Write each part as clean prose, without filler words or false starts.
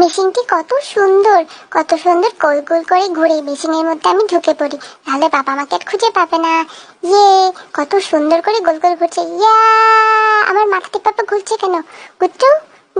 মেশিনটি কত সুন্দর, কত সুন্দর গোল গোল করে ঘুরে মেশিনের মধ্যে আমি ঢুকে পড়ি, তাহলে বাবা আমাকে আর খুঁজে পাবে না। ইয়ে, কত সুন্দর করে গোল গোল ঘুরছে। ইয়া, আমার মাথাতে পাপা ঘুরছে কেন? গুট্টু,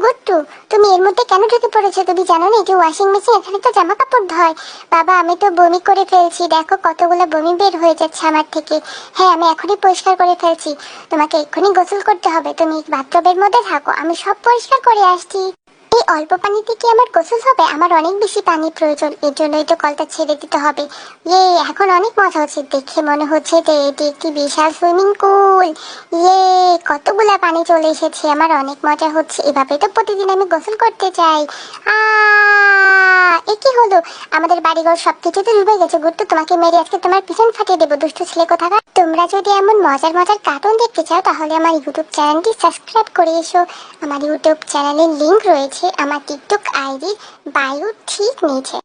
গুট্টু, তুমি এর মধ্যে কেন ঢুকে পড়েছো? তুমি জানো না যে ওয়াশিং মেশিন, এখানে তো জামা কাপড় ধয়। বাবা, আমি তো বমি করে ফেলছি, দেখো কতগুলো বমি বের হয়ে যাচ্ছে আমার থেকে। হ্যাঁ, আমি এখনই পরিষ্কার করে ফেলছি। তোমাকে এক্ষুনি গোসল করতে হবে, তুমি বাথটবের মধ্যে থাকো, আমি সব পরিষ্কার করে আসছি। এই অল্প পানিতে কি আমার গোসল হবে? আমার অনেক বেশি পানি প্রয়োজন, এর জন্যই তো কলটা ছেড়ে দিতে হবে। ইয়ে, এখন অনেক মজা হচ্ছে, দেখে মনে হচ্ছে যে এটি একটি বিশাল সুইমিং পুল। ইয়ে, কতগুলা পানি চলে এসেছে, আমার অনেক মজা হচ্ছে। এভাবে তো প্রতিদিন আমি গোসল করতে চাই। এ কি হলো? আমাদের বাড়িঘর সবকিছুতে ডুবে গেছে। গুট্টু, তোমাকে মেরে আজকে তোমার পিছন ফাটিয়ে দেবো, দুষ্ট ছেলে কোথাকার। তোমরা যদি এমন মজার মজার কার্টুন দেখতে চাও তাহলে আমার ইউটিউব চ্যানেলটি সাবস্ক্রাইব করে এসো। আমার ইউটিউব চ্যানেলের লিংক রয়েছে আমার টিকটক আইডি বায়ু ঠিক নিচে।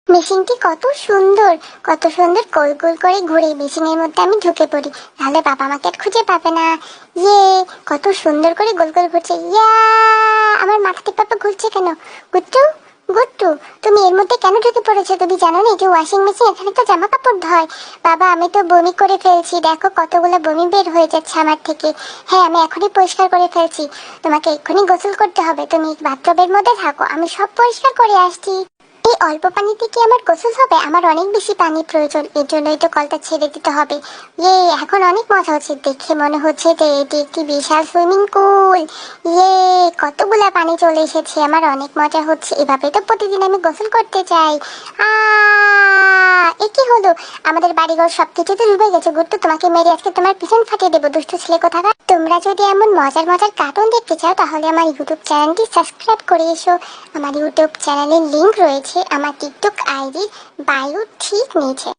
মেশিনটি কত সুন্দর, কত সুন্দর গোল গোল করে ঘুরে মেশিনের মধ্যে আমি ঢুকে পড়ি, তাহলে বাবা আমাকে আর খুঁজে পাবে না। ইয়ে, কত সুন্দর করে গোল গোল ঘুরছে। ইয়া, আমার মাথাতে পাপা ঘুরছে কেন? গুট্টু, গুট্টু, তুমি এর মধ্যে কেন ঢুকে পড়েছো? তুমি জানো না যে ওয়াশিং মেশিন, এখানে তো জামা কাপড় ধয়। বাবা, আমি তো বমি করে ফেলছি, দেখো কতগুলো বমি বের হয়ে যাচ্ছে আমার থেকে। হ্যাঁ, আমি এখনই পরিষ্কার করে ফেলছি। তোমাকে এক্ষুনি গোসল করতে হবে, তুমি বাথটবের মধ্যে থাকো, আমি সব পরিষ্কার করে আসছি। এই অল্প পানিতে কি আমার গোসল হবে? আমার অনেক বেশি পানি প্রয়োজন, এর জন্যই তো কলটা ছেড়ে দিতে হবে। ইয়ে, এখন অনেক মজা হচ্ছে, দেখে মনে হচ্ছে যে এটি একটি বিশাল সুইমিং পুল। ইয়ে, কতগুলা পানি চলে এসেছে, আমার অনেক মজা হচ্ছে। এভাবে তো প্রতিদিন আমি গোসল করতে চাই। এ কি হলো? আমাদের বাড়িঘর সবকিছুতে ডুবে গেছে। গুট্টু, তোমাকে মেরে আজকে তোমার পিছন ফাটিয়ে দেবো, দুষ্ট ছেলে কোথাকার। তোমরা যদি এমন মজার মজার কার্টুন দেখতে চাও তাহলে আমার ইউটিউব চ্যানেলটি সাবস্ক্রাইব করে এসো। আমার ইউটিউব চ্যানেলের লিংক রয়েছে আমার টিকটক আইডি বায়ু ঠিক নিচে।